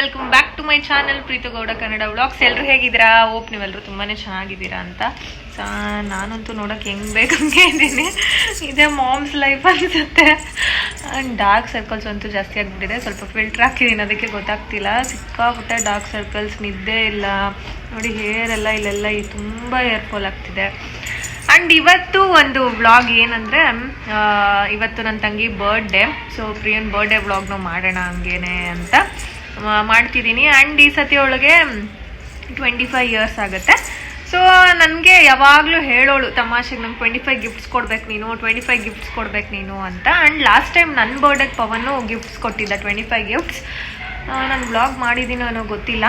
Welcome back to my channel Preethu Gowda Kannada vlogs. ಎಲ್ಲರೂ ಹೇಗಿದ್ದೀರಾ? Hope ನೀವೆಲ್ಲರೂ ತುಂಬಾ ಚೆನ್ನಾಗಿದ್ದೀರಾ ಅಂತ. ನಾನಂತೂ ನೋಡೋಕೆ ಹೆಂಗೆ ಬೇಕಂಗೆ ಇದ್ದೀನಿ. ಇದೇ ಮಾಮ್ಸ್ ಲೈಫ್ ಅನಿಸುತ್ತೆ. ಆ್ಯಂಡ್ ಡಾರ್ಕ್ ಸರ್ಕಲ್ಸ್ ಅಂತೂ ಜಾಸ್ತಿ ಆಗಿಬಿಟ್ಟಿದೆ. ಸ್ವಲ್ಪ ಫಿಲ್ಟರ್ ಹಾಕಿದ್ದೀನಿ, ಅದಕ್ಕೆ ಗೊತ್ತಾಗ್ತಿಲ್ಲ. ಸಿಕ್ಕಾಪಟ್ಟೆ ಡಾರ್ಕ್ ಸರ್ಕಲ್ಸ್, ನಿದ್ದೆ ಇಲ್ಲ ನೋಡಿ. ಹೇರ್ ಎಲ್ಲ ಇಲ್ಲೆಲ್ಲ ತುಂಬ ಹೇರ್ ಫಾಲ್ ಆಗ್ತಿದೆ. ಆ್ಯಂಡ್ ಇವತ್ತು ಒಂದು ವ್ಲಾಗ್ ಏನಂದರೆ, ಇವತ್ತು ನನ್ನ ತಂಗಿ ಬರ್ಡೇ. ಸೊ ಪ್ರಿಯನ್ ಬರ್ಡೇ ವ್ಲಾಗ್ನ ಮಾಡೋಣ ಹಂಗೇನೆ ಅಂತ ಮಾಡ್ತಿದ್ದೀನಿ. ಆ್ಯಂಡ್ ಈ ಸತಿ ಒಳಗೆ 25 ಇಯರ್ಸ್ ಆಗುತ್ತೆ. ಸೊ ನನಗೆ ಯಾವಾಗಲೂ ಹೇಳೋಳು ತಮಾಷೆಗೆ, ನಂಗೆ 25 ಗಿಫ್ಟ್ಸ್ ಕೊಡ್ಬೇಕು ನೀನು, 25 ಗಿಫ್ಟ್ಸ್ ಕೊಡ್ಬೇಕು ನೀನು ಅಂತ. ಆ್ಯಂಡ್ ಲಾಸ್ಟ್ ಟೈಮ್ ನನ್ನ ಬರ್ಡೇಗೆ ಪವನು ಗಿಫ್ಟ್ಸ್ ಕೊಟ್ಟಿದ್ದ, 25 ಗಿಫ್ಟ್ಸ್. ನಾನು ವ್ಲಾಗ್ ಮಾಡಿದ್ದೀನೋ ಅನ್ನೋ ಗೊತ್ತಿಲ್ಲ.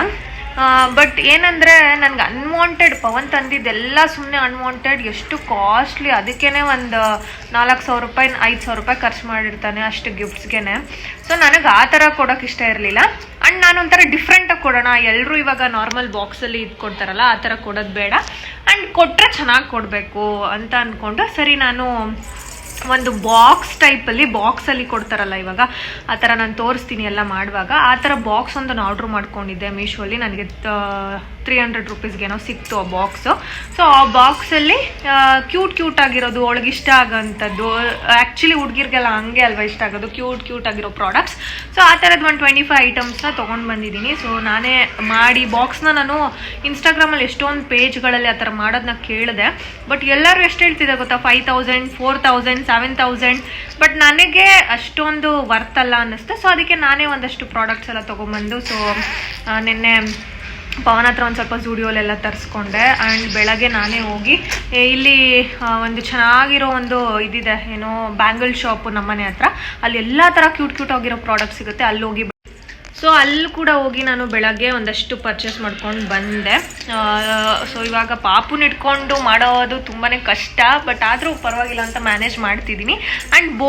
ಬಟ್ ಏನಂದರೆ ನನಗೆ ಅನ್ವಾಂಟೆಡ್ ಪವನ್ ತಂದಿದ್ದೆಲ್ಲ ಸುಮ್ಮನೆ ಅನ್ವಾಂಟೆಡ್. ಎಷ್ಟು ಕಾಸ್ಟ್ಲಿ, ಅದಕ್ಕೇ ಒಂದು 4,000 ರೂಪಾಯಿ 5,000 ರೂಪಾಯಿ ಖರ್ಚು ಮಾಡಿರ್ತಾನೆ ಅಷ್ಟು ಗಿಫ್ಟ್ಸ್ಗೆ. ಸೊ ನನಗೆ ಆ ಥರ ಕೊಡೋಕೆ ಇಷ್ಟ ಇರಲಿಲ್ಲ. ಆ್ಯಂಡ್ ನಾನು ಒಂಥರ ಡಿಫ್ರೆಂಟಾಗಿ ಕೊಡೋಣ, ಎಲ್ಲರೂ ಇವಾಗ ನಾರ್ಮಲ್ ಬಾಕ್ಸಲ್ಲಿ ಇದು ಕೊಡ್ತಾರಲ್ಲ ಆ ಥರ ಕೊಡೋದು ಬೇಡ, ಆ್ಯಂಡ್ ಕೊಟ್ಟರೆ ಚೆನ್ನಾಗಿ ಕೊಡಬೇಕು ಅಂತ ಅಂದ್ಕೊಂಡು, ಸರಿ ನಾನು ಒಂದು ಬಾಕ್ಸ್ ಟೈಪಲ್ಲಿ, ಬಾಕ್ಸಲ್ಲಿ ಕೊಡ್ತಾರಲ್ಲ ಇವಾಗ ಆ ಥರ ನಾನು ತೋರಿಸ್ತೀನಿ ಎಲ್ಲ ಮಾಡುವಾಗ. ಆ ಥರ ಬಾಕ್ಸ್ ಒಂದು ನಾನು ಆರ್ಡ್ರ್ ಮಾಡ್ಕೊಂಡಿದ್ದೆ ಮೀಶೋಲ್ಲಿ. ನನಗೆ 300 ರುಪೀಸ್ಗೇನೋ ಸಿಕ್ತು ಆ ಬಾಕ್ಸು. ಸೊ ಆ ಬಾಕ್ಸಲ್ಲಿ ಕ್ಯೂಟ್ ಆಗಿರೋದು, ಅವಳಿಗೆ ಇಷ್ಟ ಆಗೋಂಥದ್ದು. ಆ್ಯಕ್ಚುಲಿ ಹುಡುಗಿರಿಗೆಲ್ಲ ಹಂಗೆ ಅಲ್ವಾ ಇಷ್ಟ ಆಗೋದು, ಕ್ಯೂಟ್ ಆಗಿರೋ ಪ್ರಾಡಕ್ಟ್ಸ್. ಸೊ ಆ ಥರದ್ದು ಒಂದು 25 ಐಟಮ್ಸ್ನ ತೊಗೊಂಡು ಬಂದಿದ್ದೀನಿ. ಸೊ ನಾನೇ ಮಾಡಿ ಬಾಕ್ಸ್ನ ನಾನು ಇನ್ಸ್ಟಾಗ್ರಾಮಲ್ಲಿ ಎಷ್ಟೊಂದು ಪೇಜ್ಗಳಲ್ಲಿ ಆ ಥರ ಮಾಡೋದನ್ನ ಕೇಳಿದೆ. ಬಟ್ ಎಲ್ಲರೂ ಎಷ್ಟು ಹೇಳ್ತಿದೆ ಗೊತ್ತಾ, 5,000 4,000 7,000. ಬಟ್ ನನಗೆ ಅಷ್ಟೊಂದು ವರ್ತಲ್ಲ ಅನ್ನಿಸ್ತು. ಸೊ ಅದಕ್ಕೆ ನಾನೇ ಒಂದಷ್ಟು ಪ್ರಾಡಕ್ಟ್ಸ್ ಎಲ್ಲ ತೊಗೊಂಬಂದು, ಸೊ ನಿನ್ನೆ ಪವನ್ ಹತ್ರ ಒಂದು ಸ್ವಲ್ಪ ಝೂಡಿಯೋಲೆಲ್ಲ ತರಿಸ್ಕೊಂಡೆ. ಆ್ಯಂಡ್ ಬೆಳಗ್ಗೆ ನಾನೇ ಹೋಗಿ ಇಲ್ಲಿ ಒಂದು ಚೆನ್ನಾಗಿರೋ ಒಂದು ಇದಿದೆ, ಏನೋ ಬ್ಯಾಂಗಲ್ ಶಾಪು ನಮ್ಮನೆ ಹತ್ರ. ಅಲ್ಲಿ ಎಲ್ಲ ಥರ ಕ್ಯೂಟ್ ಆಗಿರೋ ಪ್ರಾಡಕ್ಟ್ಸ್ ಸಿಗುತ್ತೆ. ಅಲ್ಲಿ ಹೋಗಿ, ಸೊ ಅಲ್ಲಿ ಕೂಡ ಹೋಗಿ ನಾನು ಬೆಳಗ್ಗೆ ಒಂದಷ್ಟು ಪರ್ಚೇಸ್ ಮಾಡ್ಕೊಂಡು ಬಂದೆ. ಸೊ ಇವಾಗ ಪಾಪುನ ಇಟ್ಕೊಂಡು ಮಾಡೋದು ತುಂಬಾ ಕಷ್ಟ, ಬಟ್ ಆದರೂ ಪರವಾಗಿಲ್ಲ ಅಂತ ಮ್ಯಾನೇಜ್ ಮಾಡ್ತಿದ್ದೀನಿ. ಆ್ಯಂಡ್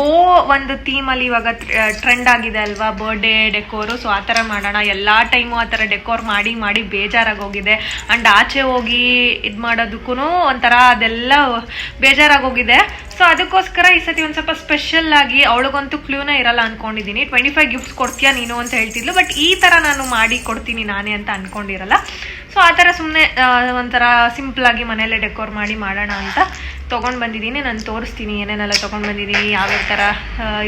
ಒಂದು ಥೀಮಲ್ಲಿ ಇವಾಗ ಟ್ರೆಂಡ್ ಆಗಿದೆ ಅಲ್ವಾ, ಬರ್ಡೇ ಡೆಕೋರು. ಸೊ ಆ ಥರ ಮಾಡೋಣ. ಎಲ್ಲ ಟೈಮು ಆ ಥರ ಡೆಕೋರ್ ಮಾಡಿ ಬೇಜಾರಾಗೋಗಿದೆ. ಆ್ಯಂಡ್ ಆಚೆ ಹೋಗಿ ಇದು ಮಾಡೋದಕ್ಕೂ ಒಂಥರ ಅದೆಲ್ಲ ಬೇಜಾರಾಗೋಗಿದೆ. ಸೊ ಅದಕ್ಕೋಸ್ಕರ ಈ ಸತಿ ಒಂದು ಸ್ವಲ್ಪ ಸ್ಪೆಷಲ್ ಆಗಿ, ಅವಳಿಗಂತೂ ಕ್ಲೂನೇ ಇರಲ್ಲ ಅಂದ್ಕೊಂಡಿದ್ದೀನಿ. 25 ಗಿಫ್ಟ್ಸ್ ಕೊಡ್ತೀಯಾ ನೀನು ಅಂತ ಹೇಳ್ತಿದ್ಲು, ಬಟ್ ಈ ಥರ ನಾನು ಮಾಡಿ ಕೊಡ್ತೀನಿ ನಾನೇ ಅಂತ ಅಂದ್ಕೊಂಡಿರಲ್ಲ. ಸೊ ಆ ಥರ ಸುಮ್ಮನೆ ಒಂಥರ ಸಿಂಪಲಾಗಿ ಮನೆಯಲ್ಲೇ ಡೆಕೋರ್ ಮಾಡೋಣ ಅಂತ ತೊಗೊಂಡು ಬಂದಿದ್ದೀನಿ. ನಾನು ತೋರಿಸ್ತೀನಿ ಏನೇನೆಲ್ಲ ತೊಗೊಂಡು ಬಂದಿದ್ದೀನಿ, ಯಾವ್ಯಾವ ಥರ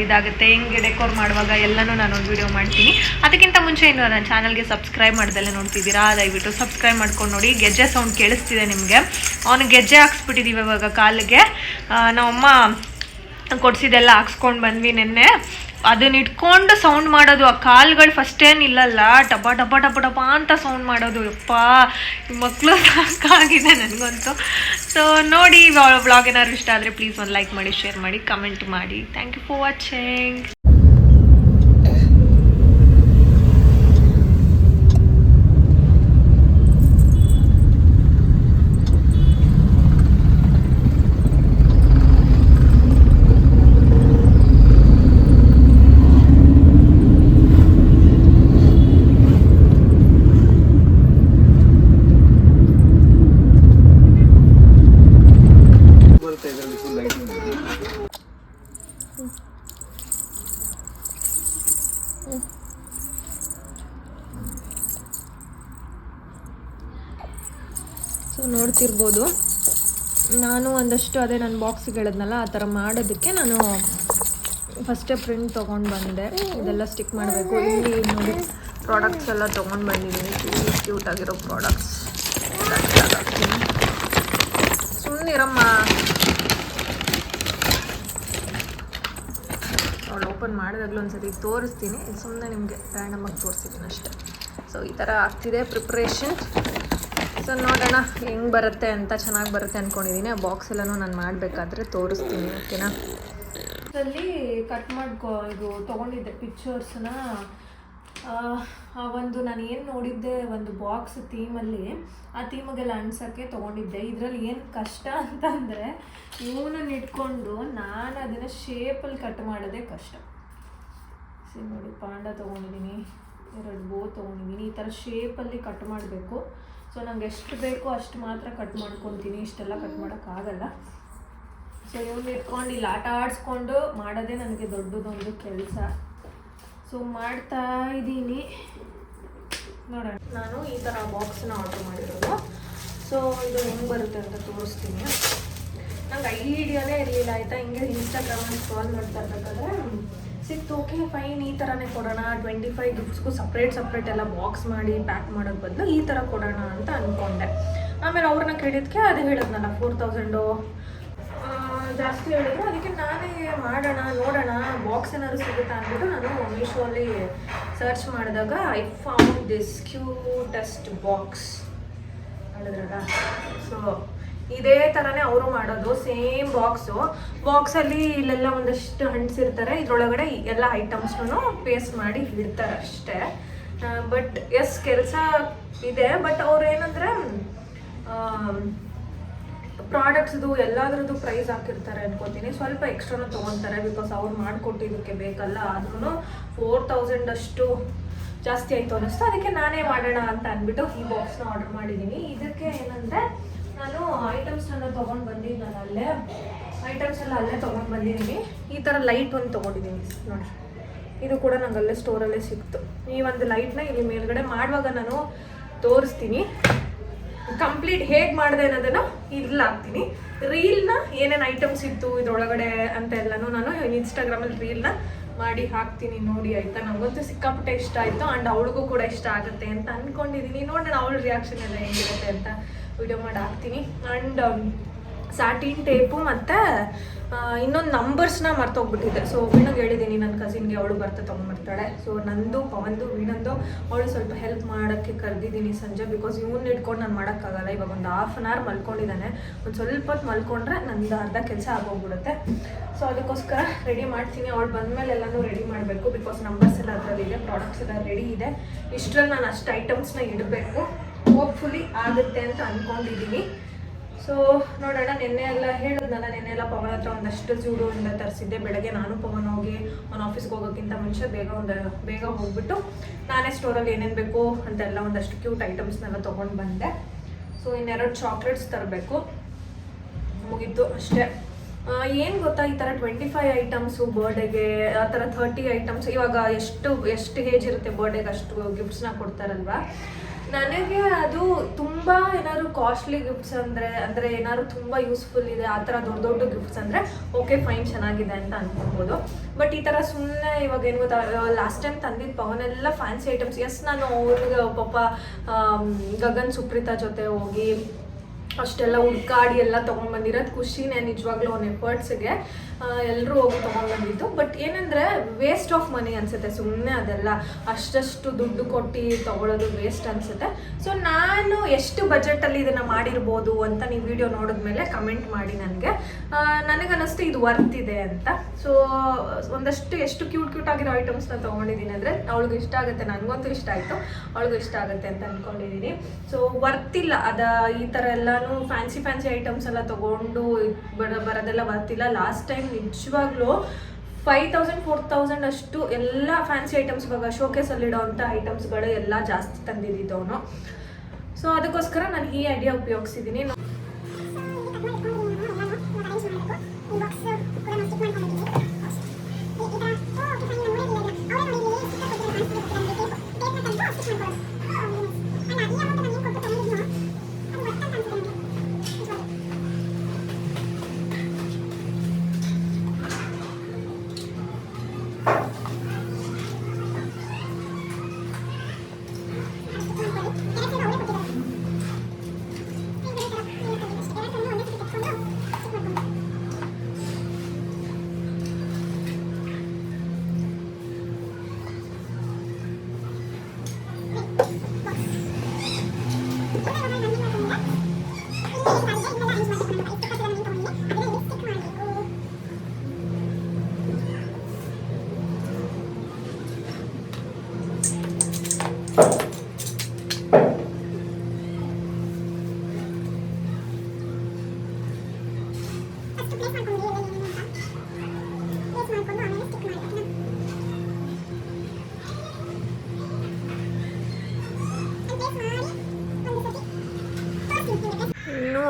ಇದಾಗುತ್ತೆ, ಹೆಂಗೆ ಡೆಕೋರ್ ಮಾಡುವಾಗ ಎಲ್ಲನೂ ನಾನು ಒಂದು ವಿಡಿಯೋ ಮಾಡ್ತೀನಿ. ಅದಕ್ಕಿಂತ ಮುಂಚೆ ಇನ್ನು ನನ್ನ ಚಾನಲ್ಗೆ ಸಬ್ಸ್ಕ್ರೈಬ್ ಮಾಡ್ದಲ್ಲೇ ನೋಡ್ತಿದ್ದೀರಾ, ದಯವಿಟ್ಟು ಸಬ್ಸ್ಕ್ರೈಬ್ ಮಾಡ್ಕೊಂಡು ನೋಡಿ. ಗೆಜ್ಜೆ ಸೌಂಡ್ ಕೇಳಿಸ್ತಿದೆ ನಿಮಗೆ. ಅವನು ಗೆಜ್ಜೆ ಹಾಕ್ಸ್ಬಿಟ್ಟಿದ್ದೀವಿ ಇವಾಗ ಕಾಲಿಗೆ. ನಮ್ಮಮ್ಮ ಕೊಡಿಸಿದೆಲ್ಲ ಹಾಕ್ಸ್ಕೊಂಡು ಬಂದ್ವಿ ನಿನ್ನೆ. ಅದನ್ನ ಇಟ್ಕೊಂಡು ಸೌಂಡ್ ಮಾಡೋದು, ಆ ಕಾಲ್ಗಳು ಫಸ್ಟ್ ಏನಿಲ್ಲಲ್ಲ, ಟಪ ಅಂತ ಸೌಂಡ್ ಮಾಡೋದು. ಯಪ್ಪ, ಈ ಮಕ್ಕಳು ಸಾಕಾಗಿದೆ ನನಗಂತೂ. ಸೊ ನೋಡಿ, ವ್ಲಾಗ್ ಏನಾದ್ರು ಇಷ್ಟ ಆದರೆ ಪ್ಲೀಸ್ ಒಂದು ಲೈಕ್ ಮಾಡಿ, ಶೇರ್ ಮಾಡಿ, ಕಮೆಂಟ್ ಮಾಡಿ. Thank you for watching. So ನೋಡ್ತಿರ್ಬೋದು, ನಾನು ಒಂದಷ್ಟು ಅದೇ ನನ್ನ ಬಾಕ್ಸಿಗೆ ಹೇಳಿದ್ನಲ್ಲ ಆ ಥರ ಮಾಡೋದಕ್ಕೆ ನಾನು ಫಸ್ಟೇ ಪ್ರಿಂಟ್ ತೊಗೊಂಡು ಬಂದೆ. ಇದೆಲ್ಲ ಸ್ಟಿಕ್ ಮಾಡಬೇಕು. ಇಲ್ಲಿ ನೋಡಿ ಪ್ರಾಡಕ್ಟ್ಸ್ ಎಲ್ಲ ತೊಗೊಂಡು ಬಂದಿದ್ದೀನಿ, ಕ್ಯೂಟ್ ಆಗಿರೋ ಪ್ರಾಡಕ್ಟ್ಸ್. ಸುಮ್ಮನಿರಮ್ಮ, ಅವಳು ಓಪನ್ ಮಾಡಿದಾಗಲೂ ಒಂದ್ಸರಿ ತೋರಿಸ್ತೀನಿ. ಸುಮ್ಮನೆ ನಿಮಗೆ ರ್ಯಾಂಡಮಾಗಿ ತೋರಿಸ್ತೀನಿ ಅಷ್ಟೇ. ಸೊ ಈ ಥರ ಆಗ್ತಿದೆ ಪ್ರಿಪ್ರೇಷನ್. ಸೊ ನೋಡೋಣ ಹೆಂಗೆ ಬರುತ್ತೆ ಅಂತ. ಚೆನ್ನಾಗಿ ಬರುತ್ತೆ ಅಂದ್ಕೊಂಡಿದ್ದೀನಿ. ಆ ಬಾಕ್ಸ್ ಎಲ್ಲನೂ ನಾನು ಮಾಡಬೇಕಾದ್ರೆ ತೋರಿಸ್ತೀನಿ, ಓಕೆನಾ. ಅಲ್ಲಿ ಕಟ್ ಇದು ತೊಗೊಂಡಿದ್ದೆ ಪಿಕ್ಚರ್ಸ್ನ. ಒಂದು ನಾನು ಏನು ನೋಡಿದ್ದೆ, ಒಂದು ಬಾಕ್ಸ್ ಥೀಮಲ್ಲಿ, ಆ ಥೀಮಗೆಲ್ಲ ಅನ್ಸೋಕ್ಕೆ ತೊಗೊಂಡಿದ್ದೆ. ಇದರಲ್ಲಿ ಏನು ಕಷ್ಟ ಅಂತಂದರೆ, ಇವನನ್ನು ಇಟ್ಕೊಂಡು ನಾನು ಅದನ್ನು ಶೇಪಲ್ಲಿ ಕಟ್ ಮಾಡೋದೇ ಕಷ್ಟ. ಸರಿ ನೋಡಿ, ಪಾಂಡ ತೊಗೊಂಡಿದ್ದೀನಿ, 2 ಬೋ ತೊಗೊಂಡಿದ್ದೀನಿ. ಈ ಥರ ಶೇಪಲ್ಲಿ ಕಟ್ ಮಾಡಬೇಕು. ಸೊ ನಂಗೆ ಎಷ್ಟು ಬೇಕೋ ಅಷ್ಟು ಮಾತ್ರ ಕಟ್ ಮಾಡ್ಕೊತೀನಿ, ಇಷ್ಟೆಲ್ಲ ಕಟ್ ಮಾಡೋಕ್ಕಾಗಲ್ಲ. ಸೊ ಇವನ್ನ ಇಟ್ಕೊಂಡು ಇಲ್ಲಿ ಆಟ ಆಡಿಸ್ಕೊಂಡು ಮಾಡೋದೇ ನನಗೆ ದೊಡ್ಡದೊಂದು ಕೆಲಸ. ಸೊ ಮಾಡ್ತಾ ಇದ್ದೀನಿ. ನೋಡೋಣ, ನಾನು ಈ ಥರ ಬಾಕ್ಸ್ನ ಆರ್ಡರ್ ಮಾಡಿರೋದು. ಸೊ ಇದು ಹೆಂಗೆ ಬರುತ್ತೆ ಅಂತ ತೋರಿಸ್ತೀನಿ. ನಂಗೆ ಐಡಿಯಾನೇ ಇರಲಿಲ್ಲ ಆಯಿತಾ. ಹಿಂಗೆ ಇನ್ಸ್ಟಾಗ್ರಾಮಲ್ಲಿ ಸ್ಕ್ರಾಲ್ ಮಾಡ್ತಾ ಇರ್ಬೇಕಾದ್ರೆ ಸಿಕ್ತು. ಓಕೆ ಫೈನ್, ಈ ಥರನೇ ಕೊಡೋಣ. 25 ಗಿಫ್ಟ್ಸ್ಗೂ ಸಪ್ರೇಟ್ ಎಲ್ಲ ಬಾಕ್ಸ್ ಮಾಡಿ ಪ್ಯಾಕ್ ಮಾಡೋದು ಬದಲು ಈ ಥರ ಕೊಡೋಣ ಅಂತ ಅಂದ್ಕೊಂಡೆ. ಆಮೇಲೆ ಅವ್ರನ್ನ ಕೇಳಿದ್ಕೆ ಅದು ಹೇಳಿದ್ನಲ್ಲ 4000 ಜಾಸ್ತಿ ಹೇಳಿದ್ರು. ಅದಕ್ಕೆ ನಾನೇ ಮಾಡೋಣ, ನೋಡೋಣ ಬಾಕ್ಸ್ ಏನಾದ್ರು ಸಿಗುತ್ತಾ ಅಂದ್ಬಿಟ್ಟು ನಾನು ಮೀಶೋಲ್ಲಿ ಸರ್ಚ್ ಮಾಡಿದಾಗ I found this cutest box ಹೇಳಿದ್ರಲ್ಲ. ಸೊ ಇದೇ ಥರನೇ ಅವರು ಮಾಡೋದು, ಸೇಮ್ ಬಾಕ್ಸಲ್ಲಿ ಇಲ್ಲೆಲ್ಲ ಒಂದಷ್ಟು ಹಂಚಿರ್ತಾರೆ. ಇದರೊಳಗಡೆ ಎಲ್ಲ ಐಟಮ್ಸ್ನು ಪೇಸ್ಟ್ ಮಾಡಿ ಇಡ್ತಾರೆ ಅಷ್ಟೇ. ಬಟ್ ಎಸ್ ಕೆಲಸ ಇದೆ. ಬಟ್ ಅವ್ರು ಏನಂದರೆ ಪ್ರಾಡಕ್ಟ್ಸ್ದು ಎಲ್ಲದ್ರದ್ದು ಪ್ರೈಸ್ ಹಾಕಿರ್ತಾರೆ ಅನ್ಕೋತೀನಿ. ಸ್ವಲ್ಪ ಎಕ್ಸ್ಟ್ರಾನ ತೊಗೊತಾರೆ ಬಿಕಾಸ್ ಅವ್ರು ಮಾಡಿಕೊಟ್ಟಿದ್ದಕ್ಕೆ ಬೇಕಲ್ಲ. ಆದ್ರೂ 4000 ಅಷ್ಟು ಜಾಸ್ತಿ ಆಯಿತು ಅನ್ನಿಸ್ತು. ಅದಕ್ಕೆ ನಾನೇ ಮಾಡೋಣ ಅಂತ ಅಂದ್ಬಿಟ್ಟು ಈ ಬಾಕ್ಸ್ನ ಆರ್ಡರ್ ಮಾಡಿದ್ದೀನಿ. ಇದಕ್ಕೆ ಏನಂದರೆ ನಾನು ಐಟಮ್ಸ್ನೆಲ್ಲ ತೊಗೊಂಡು ಬಂದಿದ್ದೀನಿ. ಅಲ್ಲೇ ಐಟಮ್ಸ್ ಎಲ್ಲ ಅಲ್ಲೇ ತೊಗೊಂಡು ಬಂದಿದ್ದೀನಿ. ಈ ಥರ ಲೈಟ್ ಒಂದು ತೊಗೊಂಡಿದ್ದೀನಿ ನೋಡಿ. ಇದು ಕೂಡ ನಂಗೆ ಅಲ್ಲೇ ಸ್ಟೋರಲ್ಲೇ ಸಿಕ್ತು. ಈ ಒಂದು ಲೈಟ್ನ ಇಲ್ಲಿ ಮೇಲ್ಗಡೆ ಮಾಡುವಾಗ ನಾನು ತೋರಿಸ್ತೀನಿ. ಕಂಪ್ಲೀಟ್ ಹೇಗೆ ಮಾಡಿದೆ ಅನ್ನೋದನ್ನು ಇಲ್ಲಿ ಹಾಕ್ತೀನಿ. ರೀಲ್ನ ಏನೇನು ಐಟಮ್ಸ್ ಇತ್ತು ಇದರೊಳಗಡೆ ಅಂತ ಎಲ್ಲನೂ ನಾನು ಇನ್ಸ್ಟಾಗ್ರಾಮಲ್ಲಿ ರೀಲ್ನ ಮಾಡಿ ಹಾಕ್ತೀನಿ ನೋಡಿ ಆಯಿತಾ. ನನಗಂತೂ ಸಿಕ್ಕಾಪಟ್ಟೆ ಇಷ್ಟ ಆಯಿತು. ಆ್ಯಂಡ್ ಅವಳಿಗೂ ಕೂಡ ಇಷ್ಟ ಆಗುತ್ತೆ ಅಂತ ಅಂದ್ಕೊಂಡಿದ್ದೀನಿ. ನೋಡೋಣ ಅವಳ ರಿಯಾಕ್ಷನ್ ಎಲ್ಲ ಹೆಂಗಿರುತ್ತೆ ಅಂತ ವಿಡಿಯೋ ಮಾಡಿ ಹಾಕ್ತೀನಿ. ಆ್ಯಂಡ್ ಸ್ಯಾಟಿನ್ ಟೇಪು ಮತ್ತು ಇನ್ನೊಂದು ನಂಬರ್ಸ್ನ ಮರ್ತೋಗ್ಬಿಟ್ಟಿದ್ದೆ. ಸೊ ವೀಣಗೆ ಹೇಳಿದ್ದೀನಿ ನನ್ನ ಕಸಿನ್ಗೆ, ಅವಳು ಬರ್ತಾ ತೊಗೊಂಡ್ಬರ್ತಾಳೆ. ಸೊ ನಂದು ಪವನ್ದು ವೀಣಂದು ಅವಳು ಸ್ವಲ್ಪ ಹೆಲ್ಪ್ ಮಾಡೋಕ್ಕೆ ಕರೆದಿದ್ದೀನಿ ಸಂಜೆ. ಬಿಕಾಸ್ ಇವ್ನ ಇಟ್ಕೊಂಡು ನಾನು ಮಾಡೋಕ್ಕಾಗಲ್ಲ. ಇವಾಗ ಒಂದು ½ ಅನ್ ಅವರ್ ಮಲ್ಕೊಂಡಿದ್ದಾನೆ. ಒಂದು ಸ್ವಲ್ಪ ಹೊತ್ತು ಮಲ್ಕೊಂಡ್ರೆ ನಂದು ಅರ್ಧ ಕೆಲಸ ಆಗೋಗ್ಬಿಡುತ್ತೆ. ಸೊ ಅದಕ್ಕೋಸ್ಕರ ರೆಡಿ ಮಾಡ್ತೀನಿ. ಅವಳು ಬಂದಮೇಲೆ ಎಲ್ಲನೂ ರೆಡಿ ಮಾಡಬೇಕು. ಬಿಕಾಸ್ ನಂಬರ್ಸ್ ಎಲ್ಲ ಅದರಲ್ಲಿದೆ, ಪ್ರಾಡಕ್ಟ್ಸ್ ಎಲ್ಲ ರೆಡಿ ಇದೆ. ಇಷ್ಟರಲ್ಲಿ ನಾನು ಅಷ್ಟು ಐಟಮ್ಸ್ನ ಇಡಬೇಕು. ಹೋಪ್ಫುಲಿ ಆಗುತ್ತೆ ಅಂತ ಅಂದ್ಕೊಂಡಿದ್ದೀನಿ. ಸೊ ನೋಡೋಣ. ನೆನ್ನೆ ಎಲ್ಲ ಹೇಳಿದ್ನಲ್ಲ, ನೆನ್ನೆ ಎಲ್ಲ ಪವನ್ ಹತ್ರ ಒಂದಷ್ಟು ಜೂಡೋಯಿಂದ ತರಿಸಿದ್ದೆ. ಬೆಳಗ್ಗೆ ನಾನು ಪವನ್ ಹೋಗಿ ಅವ್ನ ಆಫೀಸ್ಗೆ ಹೋಗೋಕ್ಕಿಂತ ಮುಂಚೆ ಬೇಗ ಹೋಗ್ಬಿಟ್ಟು ನಾನೇ ಸ್ಟೋರಲ್ಲಿ ಏನೇನು ಬೇಕು ಅಂತೆಲ್ಲ ಒಂದಷ್ಟು ಕ್ಯೂಟ್ ಐಟಮ್ಸ್ನೆಲ್ಲ ತೊಗೊಂಡು ಬಂದೆ. ಸೊ ಇನ್ನೆರಡು ಚಾಕ್ಲೇಟ್ಸ್ ತರಬೇಕು, ಮುಗೀತು ಅಷ್ಟೇ. ಏನು ಗೊತ್ತಾ, ಈ ಥರ 25 ಐಟಮ್ಸು ಬರ್ಡೇಗೆ, ಆ ಥರ 30 ಐಟಮ್ಸ್, ಇವಾಗ ಎಷ್ಟು ಏಜ್ ಇರುತ್ತೆ ಬರ್ಡೇಗೆ ಅಷ್ಟು ಗಿಫ್ಟ್ಸ್ನ ಕೊಡ್ತಾರಲ್ವ. ನನಗೆ ಅದು ತುಂಬ ಏನಾದ್ರು ಕಾಸ್ಟ್ಲಿ ಗಿಫ್ಟ್ಸ್ ಅಂದರೆ ಏನಾದ್ರು ತುಂಬ ಯೂಸ್ಫುಲ್ ಇದೆ ಆ ಥರ ದೊಡ್ಡ ಗಿಫ್ಟ್ಸ್ ಅಂದರೆ ಓಕೆ ಫೈನ್ ಚೆನ್ನಾಗಿದೆ ಅಂತ ಅನ್ಕೊಬೋದು. ಬಟ್ ಈ ಥರ ಸುಮ್ಮನೆ ಇವಾಗ ಏನು ಗೊತ್ತಾ, ಲಾಸ್ಟ್ ಟೈಮ್ ತಂದಿದ್ದು ಪವನೆಲ್ಲ ಫ್ಯಾನ್ಸಿ ಐಟಮ್ಸ್. ಎಸ್ ನಾನು ಅವ್ರಿಗೆ ಪಾಪ ಗಗನ್ ಸುಪ್ರೀತಾ ಜೊತೆ ಹೋಗಿ ಅಷ್ಟೆಲ್ಲ ಹುಡ್ಕಾಡಿ ಎಲ್ಲ ತೊಗೊಂಡ್ಬಂದಿರೋದು ಖುಷಿನೇ ನಿಜವಾಗ್ಲೂ. ಅವ್ನ ಎಫರ್ಟ್ಸ್ಗೆ ಎಲ್ಲರೂ ಹೋಗಿ ತೊಗೊಂಡ್ಬಂದಿದ್ದು. ಬಟ್ ಏನಂದರೆ ವೇಸ್ಟ್ ಆಫ್ ಮನಿ ಅನಿಸುತ್ತೆ ಸುಮ್ಮನೆ ಅದೆಲ್ಲ ಅಷ್ಟು ದುಡ್ಡು ಕೊಟ್ಟು ತೊಗೊಳೋದು ವೇಸ್ಟ್ ಅನಿಸುತ್ತೆ. ಸೊ ನಾನು ಎಷ್ಟು ಬಜೆಟಲ್ಲಿ ಇದನ್ನು ಮಾಡಿರ್ಬೋದು ಅಂತ ನೀವು ವಿಡಿಯೋ ನೋಡಿದ್ಮೇಲೆ ಕಮೆಂಟ್ ಮಾಡಿ ನನಗನ್ನಿಸ್ತು ಇದು ವರ್ತ್ ಇದೆ ಅಂತ. ಸೊ ಒಂದಷ್ಟು ಎಷ್ಟು ಕ್ಯೂಟ್ ಆಗಿರೋ ಐಟಮ್ಸ್ನ ತೊಗೊಂಡಿದ್ದೀನಿ ಅಂದರೆ ಅವಳಿಗೆ ಇಷ್ಟ ಆಗುತ್ತೆ, ನನಗಂತೂ ಇಷ್ಟ ಆಯಿತು, ಅವಳಿಗೂ ಇಷ್ಟ ಆಗುತ್ತೆ ಅಂತ ಅಂದ್ಕೊಂಡಿದ್ದೀನಿ. ಸೊ ವರ್ತಿಲ್ಲ ಈ ಥರ ಎಲ್ಲನೂ ಫ್ಯಾನ್ಸಿ ಐಟಮ್ಸ್ ಎಲ್ಲ ತೊಗೊಂಡು ಬರೋದೆಲ್ಲ ಬರ್ತಿಲ್ಲ. ಲಾಸ್ಟ್ ಟೈಮ್ ನಿಜವಾಗ್ಲೂ 5000-4000 ಅಷ್ಟು ಎಲ್ಲ ಫ್ಯಾನ್ಸಿ ಐಟಮ್ಸ್ ಇವಾಗ ಶೋಕೇಸಲ್ಲಿಡೋ ಅಂಥ ಐಟಮ್ಸ್ಗಳು ಎಲ್ಲ ಜಾಸ್ತಿ ತಂದಿದ್ದವನು. ಸೊ ಅದಕ್ಕೋಸ್ಕರ ನಾನು ಈ ಐಡಿಯಾ ಉಪಯೋಗಿಸಿದ್ದೀನಿ.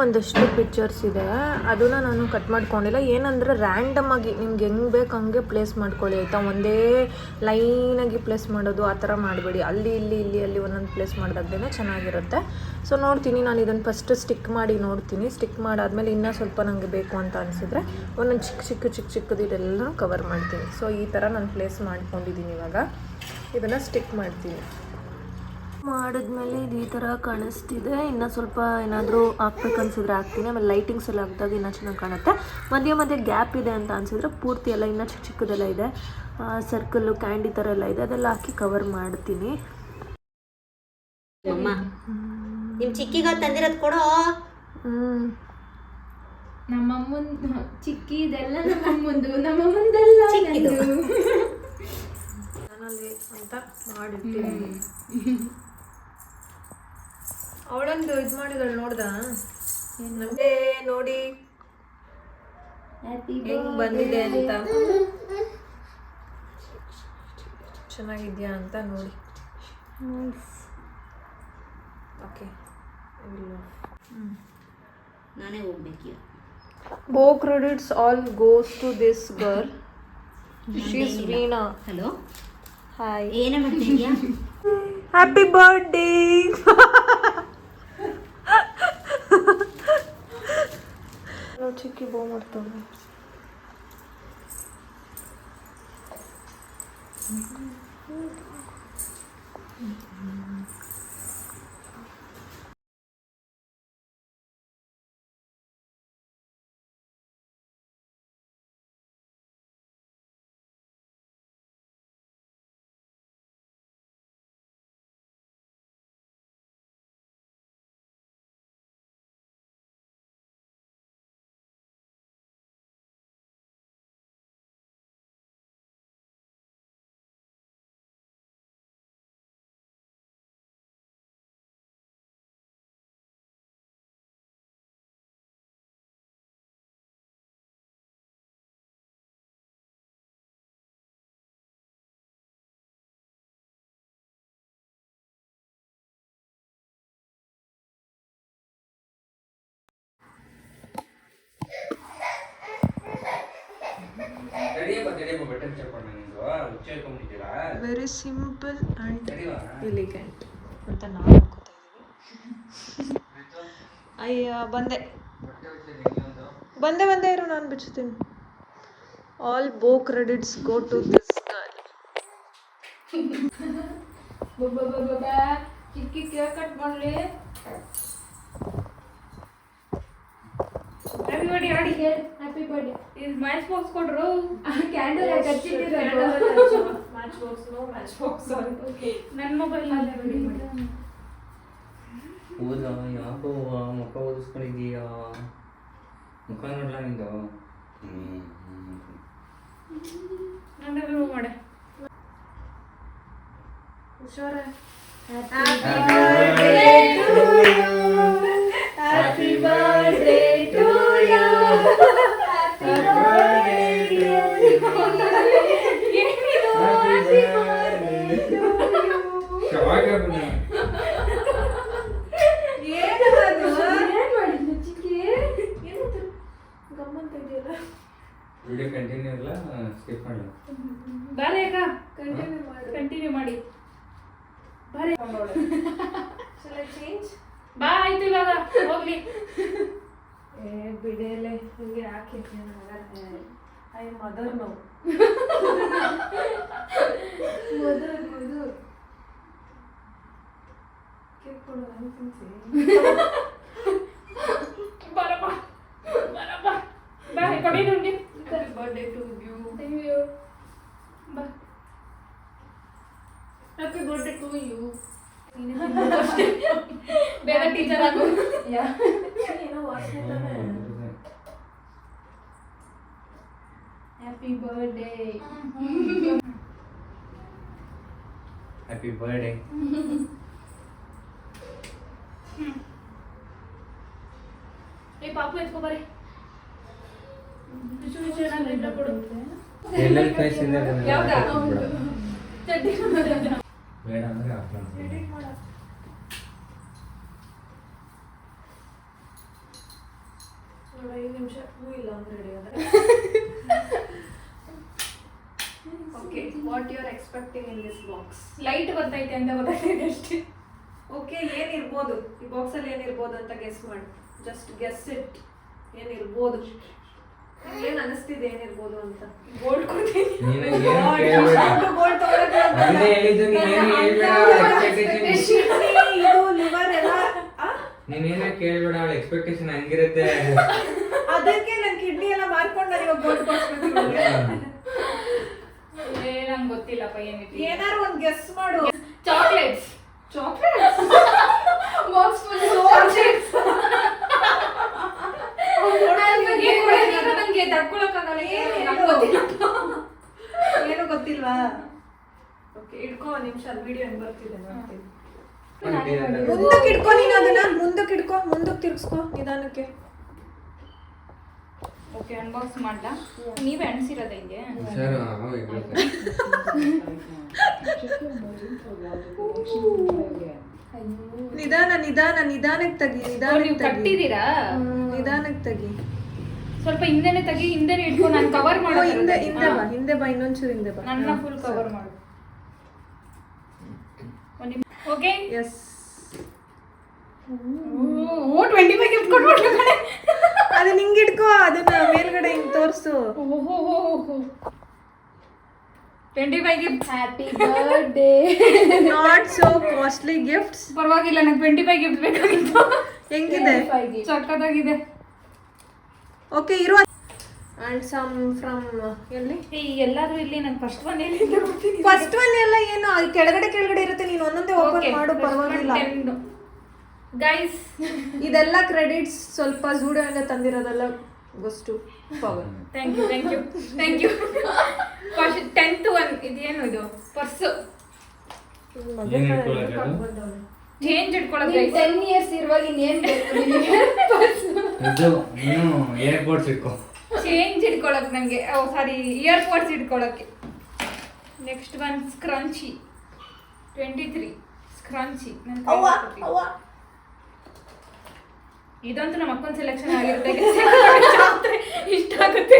ಒಂದಷ್ಟು ಪಿಕ್ಚರ್ಸ್ ಇದೆ, ಅದನ್ನು ನಾನು ಕಟ್ ಮಾಡ್ಕೊಂಡಿಲ್ಲ. ಏನಂದರೆ ರ್ಯಾಂಡಮ್ ಆಗಿ ನಿಮ್ಗೆ ಹೆಂಗೆ ಬೇಕು ಹಂಗೆ ಪ್ಲೇಸ್ ಮಾಡ್ಕೊಳ್ಳಿ ಆಯಿತಾ. ಒಂದೇ ಲೈನಾಗಿ ಪ್ಲೇಸ್ ಮಾಡೋದು ಆ ಥರ ಮಾಡಬೇಡಿ. ಅಲ್ಲಿ ಅಲ್ಲಿ ಒಂದೊಂದು ಪ್ಲೇಸ್ ಮಾಡಿದಾಗಲೇ ಚೆನ್ನಾಗಿರುತ್ತೆ. ಸೊ ನೋಡ್ತೀನಿ, ನಾನು ಇದನ್ನು ಫಸ್ಟ್ ಸ್ಟಿಕ್ ಮಾಡಿ ನೋಡ್ತೀನಿ. ಸ್ಟಿಕ್ ಮಾಡಾದ್ಮೇಲೆ ಇನ್ನೂ ಸ್ವಲ್ಪ ನನಗೆ ಬೇಕು ಅಂತ ಅನಿಸಿದ್ರೆ ಒಂದೊಂದು ಚಿಕ್ಕದು ಇದೆಲ್ಲ ಕವರ್ ಮಾಡ್ತೀನಿ. ಸೊ ಈ ಥರ ನಾನು ಪ್ಲೇಸ್ ಮಾಡ್ಕೊಂಡಿದ್ದೀನಿ. ಇವಾಗ ಇದನ್ನು ಸ್ಟಿಕ್ ಮಾಡ್ತೀನಿ. ಮಾಡಿದ್ಮೇಲೆ ಇದು ಈ ಥರ ಕಾಣಿಸ್ತಿದೆ. ಇನ್ನೂ ಸ್ವಲ್ಪ ಏನಾದರೂ ಹಾಕ್ಬೇಕನ್ಸಿದ್ರೆ ಹಾಕ್ತೀನಿ. ಆಮೇಲೆ ಲೈಟಿಂಗ್ಸ್ ಎಲ್ಲ ಹಾಕಿದಾಗ ಇನ್ನೂ ಚೆನ್ನಾಗಿ ಕಾಣುತ್ತೆ. ಮಧ್ಯೆ ಗ್ಯಾಪ್ ಇದೆ ಅಂತ ಅನಿಸಿದ್ರೆ ಪೂರ್ತಿ ಎಲ್ಲ ಇನ್ನೂ ಚಿಕ್ಕದೆಲ್ಲ ಇದೆ, ಸರ್ಕಲ್ಲು ಕ್ಯಾಂಡಿ ಥರ ಎಲ್ಲ ಇದೆ, ಅದೆಲ್ಲ ಹಾಕಿ ಕವರ್ ಮಾಡ್ತೀನಿ. ನಿಮ್ಮ ಚಿಕ್ಕಿಗೆ ತಂದಿರೋದು ಕೊಡೋ. ನಮ್ಮಮ್ಮಂದು ಚಿಕ್ಕಿ ಇದೆಲ್ಲ ನಮ್ಮಮ್ಮಂದೆಲ್ಲ ಚಿಕ್ಕಿದು ಅಂತ ಮಾಡಿರ್ತೀನಿ. ಅವಳೊಂದು ಇದು ಮಾಡಿದಳು ನೋಡ್ದ ನಮಗೆ ನೋಡಿ ಹೆಂಗ್ ಬಂದಿದೆ ಅಂತ, ಚೆನ್ನಾಗಿದ್ಯಾ ಅಂತ ನೋಡಿ. ಓಕೆ, ನಾನೇ ಹೋಗ್ಬೇಕು. Bo credits all goes to this girl. She's Veena. Hello, Hi. ಏನೇ ಮಾಡ್ತಿದ್ಯಾ? Happy birthday. ಚಿಕ್ಕಿ ಬೋ ಮಾಡ್ತಾನೆ. ವೆರಿ ಸಿಂಪಲ್ ಆ್ಯಂಡ್ ಎಲಿಗೆಂಟ್ ಅಂತ ನಾವು ಅನ್ಕೋತಾ ಇದ್ದೀವಿ. ಅಯ್ಯ ಬಂದೆ ಇರು, ನಾನು ಬಿಚ್ತೀನಿ. ಆಲ್ ಬೋ credits go to this girl. ಚಿಕ್ಕಿ ಕೇಕ್ ಕಟ್ ಮಾಡ್ಲಿ. ಹ್ಯಾಪಿ ಬರ್ಡೇ ಆಡಿ. Happy birthday. ಇದು ಮ್ಯಾಚ್ ಬಾಕ್ಸ್ ಕೊಡ್ರು. ಕ್ಯಾಂಡಲ್ ಹಚ್ಚಿಟ್ಟಿರೋದು. Match box no match box sorry. Okay, ನನ್ನ ಮೊಬೈಲ್ ಅಲ್ಲೇ ರೆಡಿ ಮಾಡಿ. ಹೌದಾ, ಯಾಕೋ ಮುಖ ಓದಿಸ್ಕೊಂಡಿದ್ದೀಯಾ? ಮುಖ ನೋಡ್ಲಾ ನಿಂದು? ನನ್ನ ರಿಮೂವ್ ಮಾಡೆ. ಹುಷಾರೇ. Happy birthday to you. Happy birthday to you. Happy birthday to you. Happy birthday to you. ಶವಾಗಬನ ಏನದು? ಏನ್ ಮಾಡಿದ್ಲು ಚಿಕ್ಕಿ? ಏನದು ಗಮ್ಮಂತ ಇದೆಯಲ್ಲ. ವಿಡಿಯೋ ಕಂಟಿನ್ಯೂ ಇಲ್ಲ, ಸ್ಕಿಪ್ ಮಾಡು. ಬಾರೆ ಅಕ್ಕ, ಕಂಟಿನ್ಯೂ ಮಾಡಿ. ಬಾರೆ. Shall I change? ಬಾ, ಆಯ್ತು ಇವಾಗ ಹೋಗ್ಲಿ. ಬಿಡೇಲೆ ಹಿಂಗೆ ಹಾಕಿ I mother no. Mother cake ಕೊಡು, ನಾನು ತಿಂತೀನಿ. ಬರಪ್ಪ ಬಾ, ಕೊಡಿ ನೋಡಿ. Happy birthday to you. Thank you. ಬಾ. Happy birthday to you. ಬೇಗ ಟೀಚರ್ ಆಗು. ಏನೋ ವಾಸನೆ ತಾನೆ. Happy birthday. Happy birthday. ಏ ಪಾಪು ಎತ್ಕೋ ಬರಿ. ಬಿಟ್ಟು ಕೊಡು. ಎಲ್ಲೆಲ್ಲಿ ಕಳಿಸಿದ್ರೆ ಯಾವ್ದಾ? ಚಡ್ಡಿ ಬೇಡ ಅಂದ್ರೆ ಹಾಕ್ಲಾಂತ. 5 ನಿಮಿಷ ಇಲ್ಲ ಅಂದ್ರೆ ರೆಡಿ ಆದ. Okay, what you are expecting in this box? Light ಗೊತ್ತೈತೆ ಅಂತ ಗೊತ್ತಾಗ್ತಿದೆ ಅಷ್ಟೇ. ಓಕೆ, ಏನಿರ್ಬೋದು ಈ ಬಾಕ್ಸಲ್ಲಿ ಏನಿರ್ಬೋದು ಅಂತ ಗೆಸ್ ಮಾಡಿ. Just guess it. ಏನಿರ್ಬೋದು? ಏನ್ ಅನಿಸ್ತಿದೆ ಏನಿರ್ಬೋದು ಅಂತ? ಗೋಲ್ಡ್ ಕೊಡ್ತೀನಿ. ನೀನು ಏನು ಕೇಳಬೇಡ. ಗೋಲ್ಡ್ ತಗೊಳಕ್ಕೆ ಒಂದೇ ಹೇಳಿದ್ದು ನೀನೇನು ಹೇಳ್ಬೇಡ. ಎಕ್ಸ್ಪೆಕ್ಟೇಷನ್ ಇದು ಲಿವರ್ ಎಲ್ಲ ನೀನೇನು ಕೇಳ್ಬೇಡ. ಅವಳ ಎಕ್ಸ್ಪೆಕ್ಟೇಷನ್ ಹಂಗಿರುತ್ತೆ. ಅದಕ್ಕೆ ನನ್ನ ಕಿಡ್ನಿ ಎಲ್ಲ ಮಾರ್ಕೊಂಡು ನನಗೆ ಗೋಲ್ಡ್ ಕೊಡ್ಸ್ಬೇಕು. ನಂಗೆ ಗೊತ್ತಿಲ್ಲಪ್ಪ ಏನಿದೆ. ಏನಾರು ಒಂದು ಗೆಸ್ ಮಾಡು. Chocolates. Chocolates box full chocolates. ನಂಗೆ ತಡ್ಕೊಳಕ್ಕಾಗಲ್ಲ. ಏನು ಗೊತ್ತಿಲ್ವಾ? ಓಕೆ, ಇಡ್ಕೋ ಒಂದ್ ನಿಮಿಷ. ವಿಡಿಯೋ ಹೆಂಗ್ ಬರ್ತಿದೆ ನೋಡ್ತೀನಿ. ಮುಂದಕ್ಕೆ ಇಡ್ಕೋ, ನೀನು ಅದನ್ನ ಮುಂದಕ್ಕೆ ಇಡ್ಕೋ, ಮುಂದಕ್ಕೆ ತಿರ್ಗಿಸ್ಕೋ ನಿಧಾನಕ್ಕೆ. ಓಕೆ, ಅನ್ಬಾಕ್ಸ್ ಮಾಡ್ಲಾ? ನೀವೇ ಅನ್ಸಿರೋದ ಹಿಂಗೆ? ಸರ್ ನಿಧಾನಕ್ಕೆ ತೆಗಿ, ನೀವು ಕಟ್ಟಿದೀರಾ? ನಿಧಾನಕ್ಕೆ ತೆಗಿ. ಸ್ವಲ್ಪ ಹಿಂದೆನೆ ತೆಗಿ, ಹಿಂದೆನೆ ಇಟ್ಕೊ. ನಾನು ಕವರ್ ಮಾಡೋ ಹಿಂದೆ ಬಾ, ಇನ್ನೊಂಚೂರು ಹಿಂದೆ ಬಾ. ನನ್ನ ಫುಲ್ ಕವರ್ ಮಾಡು. Okay, yes. ಓ 25 ಗಿಫ್ಟ್ ಕೊಟ್ಬಿಟ್ಲು ಕಣೆ. ಅದು ನಿಂಗೆ ಇಡ್ಕೋ, ಅದನ್ನ ಮೇಲ್ಗಡೆ ಹಿಂಗ್ ತೋರ್ಸು. ಓಹೋ 25 gift. Happy birthday. Not so costly gifts. ಪರವಾಗಿಲ್ಲ, ನಂಗೆ 25 ಗಿಫ್ಟ್ ಬೇಕಾಗಿತ್ತು. ಹೆಂಗಿದೆ? ಸಕ್ಕತ್ತಾಗಿದೆ. ಓಕೆ, ಇರುವ ಅಂಡ್ ಸಮ್ ಫ್ರಮ್ ಎಲ್ಲಿ? ಎಲ್ಲಾದ್ರೂ ಇಲ್ಲಿ ನಾನು ಫಸ್ಟ್ ಒನ್ ಎಲ್ಲಿಂದ ಕೊಡ್ತೀನಿ. ಫಸ್ಟ್ ಒನ್ ಎಲ್ಲ ಏನು ಕೆಳಗಡೆ ಇರುತ್ತೆ, ನೀನು ಒಂದೊಂದೇ ಓಪನ್ ಮಾಡು, ಪರವಾಗಿಲ್ಲ. ಗೈಸ್, ಇದೆಲ್ಲ ಕ್ರೆಡಿಟ್ಸ್ ಸ್ವಲ್ಪ ಜೂಡಿಯೋಯಿಂದ ತಂದಿರೋದೆಲ್ಲ ಗೊತ್ತು. Power. Thank you. First 10th one. ಇದೇನು ಇದು? ಪರ್ಸು ಚೇಂಜ್ ಇಟ್ಕೊಳ್ಳೋದು. 10 ಇಯರ್ಸ್ ಇರುವಾಗ ಇನ್ನೇನು ಬೇಕು ನಿಮಗೆ? ಇದು ನೀನು ಏರ್ಪೋರ್ಟ್ಸ್ ಇಟ್ಕೋ. ಚೇಂಜ್ ಇಟ್ಕೊಳ್ಳೋಕೆ ನನಗೆ. ಸಾರಿ, ಇಯರ್ಪೋರ್ಟ್ಸ್ ಇಟ್ಕೊಳ್ಳೋಕ್ಕೆ. Next one scrunchie 23 scrunchie. ಇದಂತೂ ನಮ್ಮ ಅಕ್ಕನ ಸೆಲೆಕ್ಷನ್ ಆಗಿರುತ್ತೆ. ಇಷ್ಟ ಆಗುತ್ತೆ.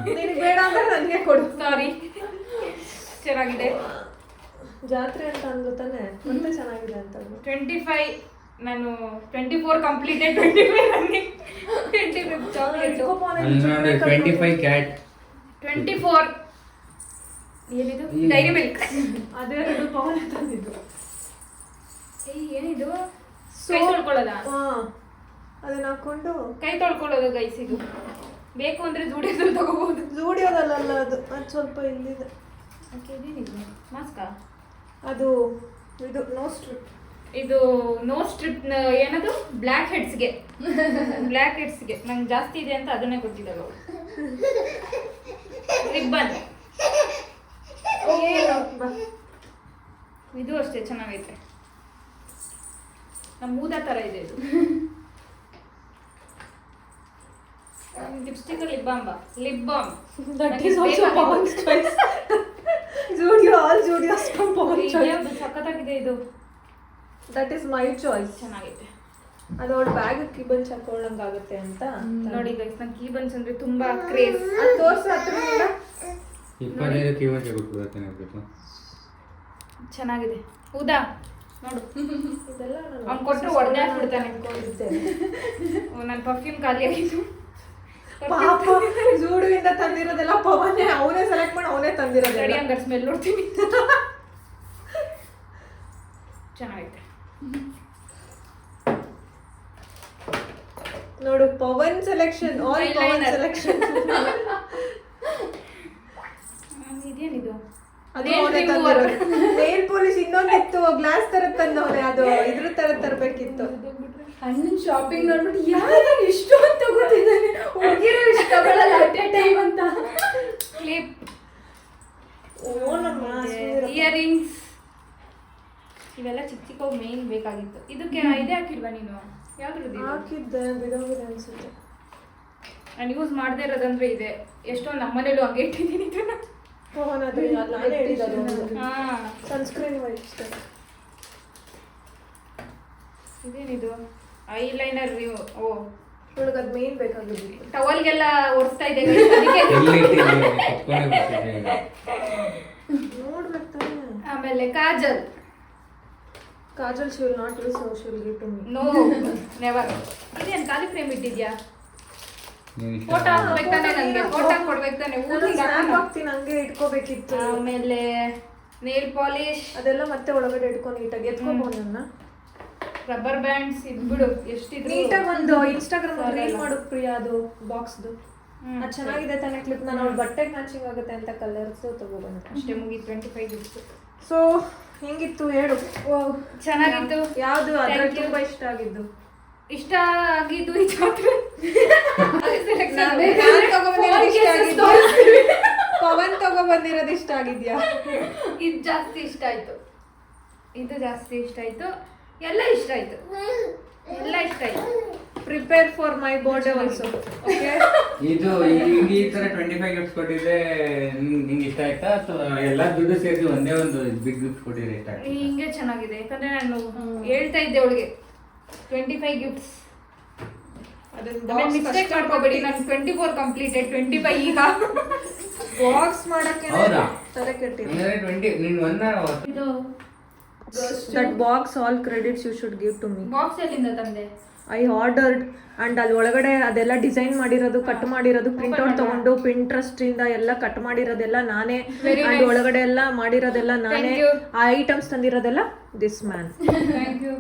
ನಿನಗೆ ಬೇಡ ಅಂದ್ರೆ ನನಗೆ ಕೊಡು. ಸಾರಿ, ಚೆನ್ನಾಗಿದೆ. ಜಾತ್ರೆ ಅಂತ ಅಂದ್ಲು ತಾನೆ, ಮತ್ತೆ ಚೆನ್ನಾಗಿದೆ ಅಂತ. 25 ನಾನು 24 ಕಂಪ್ಲೀಟೆಡ್. 25 ನನಗೆ 25 ಚಾಕ್ಲೇಟ್. ಅಲ್ಲಿ ನೋಡಿ 25 ಕ್ಯಾಟ್. 24 ಏನಿದು? Dairy milk. ಅದೇ ಪವನ್ ತಂದಿದ್ದು. ಏನಿದು? ಕೈ ತೊಳ್ಕೊಳ್ಳೋದಾ? ಅದನ್ನ ಹಾಕೊಂಡು ಕೈ ತೊಳ್ಕೊಳ್ಳೋದು ಗೈಸ್. ಇದು ಬೇಕು ಅಂದ್ರೆ ಜೂಡಿಯೋದಲ್ಲಿ ತಗೋಬಹುದು. ಜೂಡಿಯೋದಲ್ಲ ಅದು ಸ್ವಲ್ಪ ಇಲ್ಲಿದೆ. ಇದೇನಿದು? ಮಾಸ್ಕಾ? ಅದು ಇದು ನೋ ಸ್ಟ್ರಿಪ್. ಇದು ನೋ ಸ್ಟ್ರಿಪ್. ಏನದು? ಬ್ಲ್ಯಾಕ್ ಹೆಡ್ಸ್ಗೆ. ನಂಗೆ ಜಾಸ್ತಿ ಇದೆ ಅಂತ ಅದನ್ನೇ ಕೊಟ್ಟಿದ್ದಾರೆ ಅವರು. ರಿಬ್ಬನ್. ಇದು ಅಷ್ಟೇ ಚೆನ್ನಾಗೈತೆ. ನಮ್ಮ ಊದ ತರ ಇದೆ ಇದು. Lipstick lip balm. That is also Pawan's choice. All Judios from Pawan's choice. ಸಖತ್ತಾಗಿದೆ ಇದು. That is my choice. ಚೆನ್ನಾಗೈತೆ. ಅದು ಅವಳ ಬ್ಯಾಗ್ ಕೀ ಬಂಚ್ ಹಾಕೊಳ್ಳಂಗಾಗುತ್ತೆ ಅಂತ. ನೋಡಿ ಗೈಸ್, ನಂಗೆ ಕೀ ಬಂಚ್ ಅಂದ್ರೆ ತುಂಬಾ ಕ್ರೇಜ್. ಅದು ತೋರ್ಸು ಹತ್ರ. 25 ಕೀ ಬಂಚ್ ಕೊಟ್ಬಿಡ್ತಾನೆ ಆಗ್ಬೇಕು. ಚೆನ್ನಾಗಿದೆ. ಹೌದಾ? ನೋಡು, ಇದೆಲ್ಲ ಅವ್ನು ಕೊಟ್ಟರು ಒಡೆದೇ ಹಾಕ್ಬಿಡ್ತಾನೆ. ನನ್ನ ಪರ್ಫ್ಯೂಮ್ ಖಾಲಿ ಆಗಿತ್ತು. ಪಾಪ ಜೂಡುವಿಂದ ತಂದಿರೋದೆಲ್ಲ ಪವನೇ, ಅವನೇ ಸೆಲೆಕ್ಟ್ ಮಾಡಿ ಅವನೇ ತಂದಿರೋದು. ರೆಡಿ ಹಂಗಾರೆ ಸ್ಮೆಲ್ ನೋಡ್ತೀನಿ. ಚೆನ್ನಾಗೈತೆ ನೋಡು, Pavan selection. All Pavan selection. ಇದೇನಿದು? ನೇಲ್ ಪಾಲಿಶ್ ಇನ್ನೊಂದಿತ್ತು, ಗ್ಲಾಸ್ ತರ ತಂದವನೆ. ಅದು ಇದ್ರ ತರ ತರಬೇಕಿತ್ತು. ಅಣ್ಣನ ಶಾಪಿಂಗ್ ನೋಡ್ಬಿಟ್ಟು ಯಾರು ಇಷ್ಟೊಂದು ತಗೋತಿದ್ದಾನೆ, ಹುಡುಗಿರು ಇಷ್ಟ ತಗೊಳ್ಳಲ್ಲ ಅಟ್ ಎ ಟೈಮ್ ಅಂತ. ಕ್ಲಿಪ್, ಇಯರಿಂಗ್ಸ್, ಇವೆಲ್ಲ ಚಿಕ್ಕ ಚಿಕ್ಕ ಮೇನ್ ಬೇಕಾಗಿತ್ತು. ಇದಕ್ಕೆ ಇದೇ ಹಾಕಿಲ್ವಾ ನೀನು? ಯಾವ್ದು ಹಾಕಿದ್ದೆ, ಬಿಡೋಗಿದೆ ಅನ್ಸುತ್ತೆ. ನಾನು ಯೂಸ್ ಮಾಡದೇ ಇರೋದಂದ್ರೆ ಇದೆ. ಎಷ್ಟೊಂದು ನಮ್ಮನೇಲೂ ಹಂಗೆ ಇಟ್ಟಿದ್ದೀನಿ ಇದನ್ನ. Sunscreen wipes. ಇದೇನಿದು? ಐಲೈನರ್. ಓ ಒಳಗೆ ಅದು ಮೇನ್ ಬೇಕಾಗಿದ್ದು. ಟವಲ್ಗೆಲ್ಲ ಒರೆಸ್ತಾ ಇದೆ guys, ಅದಕ್ಕೆ ಎಲ್ಲಿ ಇಟ್ಟಿದ್ದೀನಿ? ಕುತ್ಕೊಂಡೇ ಬಿಟ್ಟಿದ್ದೀನಿ. ನೋಡ್ಬೇಕು ತಾನೇ. ಆಮೇಲೆ Kajal. Kajal she will not use, so she will give to me. No never. ಇದೇನು ಖಾಲಿ ಫ್ರೇಮ್ ಇಟ್ಟಿದ್ಯಾ? ನೀನ್ ಇಷ್ಟ ಫೋಟೋ ಹಾಕ್ಬೇಕು ತಾನೆ ನನಗೆ, ಫೋಟೋ ಕೊಡ್ಬೇಕು ತಾನೆ. ನಾನು ಸ್ನ್ಯಾಪ್ ಹಾಕ್ತೀನಿ, ಹಂಗೆ ಇಟ್ಕೋಬೇಕಿತ್ತು. ಆಮೇಲೆ ನೇಲ್ ಪಾಲಿಶ್, ಅದೆಲ್ಲ ಮತ್ತೆ ಒಳಗಡೆ ಇಟ್ಕೊಂಡು ನೀಟಾಗಿ ಎತ್ಕೋಬಹುದು ನನ್ನ. ರಬ್ಬರ್ ಬ್ಯಾಂಡ್ಸ್, ಇದು ಬಿಡು ಎಷ್ಟಿದ್ರು ನೀಟಾಗಿ ಒಂದು ಇನ್ಸ್ಟಾಗ್ರಾಮ್ ರೀಲ್ ಮಾಡು ಪ್ರಿಯಾ, ಅದು ಬಾಕ್ಸ್ದು. ಅದು ಚೆನ್ನಾಗಿದೆ ತಾನೆ ಕ್ಲಿಪ್. ನಾನು ಅವ್ಳ ಬಟ್ಟೆಗೆ ಮ್ಯಾಚಿಂಗ್ ಆಗುತ್ತೆ ಅಂತ ಕಲರ್ಸ್ ತಗೋಬಂದೆ. ಅಷ್ಟೇ ಮುಗಿ 25 ಇತ್ತು. ಸೊ ಹೆಂಗಿತ್ತು ಹೇಳು. ಚೆನ್ನಾಗಿತ್ತು. ಯಾವ್ದು ಅದ್ರಲ್ಲಿ Thank you. ತುಂಬಾ ಇಷ್ಟ ಆಗಿದ್ದು? ಇಷ್ಟ ಆಗಿದ್ದು ಈ ಚಾಕ್ಲೇಟ್. ಪವನ್ ತಗೊಬಂದಿರೋದು ಇಷ್ಟ ಆಗಿದ್ಯಾ? ಇದು ಜಾಸ್ತಿ ಇಷ್ಟ ಆಯ್ತು, ಇದು ಜಾಸ್ತಿ ಇಷ್ಟ ಆಯ್ತು, ಎಲ್ಲ ಇಷ್ಟ ಆಯ್ತು, ಎಲ್ಲ ಇಷ್ಟ ಆಯ್ತು. Prepare for my birthday also. Okay, ಇದು ಈ ತರ 25 ಗಿಫ್ಟ್ಸ್ ಕೊಟ್ಟಿದ್ರೆ ನಿಂಗೆ ಇಷ್ಟ ಆಯ್ತಾ ಅಥವಾ ಎಲ್ಲಾ ದುಡ್ಡು ಸೇರಿ ಒಂದೇ ಒಂದು ಬಿಗ್ ಗಿಫ್ಟ್ ಕೊಟ್ಟಿದ್ರೆ ಇಷ್ಟ ಆಯ್ತಾ? ಹಿಂಗೆ ಚೆನ್ನಾಗಿದೆ, ಯಾಕಂದ್ರೆ ನಾನು ಹೇಳ್ತಾ ಇದ್ದೆ ಅವಳಿಗೆ 25 ಗಿಫ್ಟ್ಸ್. ಮಿಸ್ಟೇಕ್ ಮಾಡ್ಕೋಬೇಡಿ, ನಾನು 24 ಕಂಪ್ಲೀಟೆಡ್, 25 ಈಗ. ಬಾಕ್ಸ್ ಮಾಡಕ್ಕೆ ಹೌದಾ? ತಲೆ ಕೆಟ್ಟಿದೆ. ಅಂದ್ರೆ 20 ನೀನ್ ಒಂದ ಇದು that box all credits you should give to me. Box ಎಲ್ಲಿಂದ ತಂದೆ? ಐ ಆರ್ಡರ್ಡ್ ಅಂಡ್ ಅಲ್ಲಿ ಒಳಗಡೆ ಅದೆಲ್ಲ ಡಿಸೈನ್ ಮಾಡಿರೋದು, ಕಟ್ ಮಾಡಿರೋದು, ಪ್ರಿಂಟ್ಔಟ್ ತಗೊಂಡು ಪಿಂಟ್ರೆಸ್ಟ್ ಇಂದ ಎಲ್ಲ ಕಟ್ ಮಾಡಿರೋದೆಲ್ಲ ನಾನೇ, ಅಂಡ್ ಒಳಗಡೆ ಎಲ್ಲ ಮಾಡಿರೋದೆಲ್ಲ ನಾನೇ. Thank you. ಆ ಐಟಮ್ಸ್ ತಂದಿರೋದೆಲ್ಲ ದಿಸ್ ಮ್ಯಾನ್. Thank you.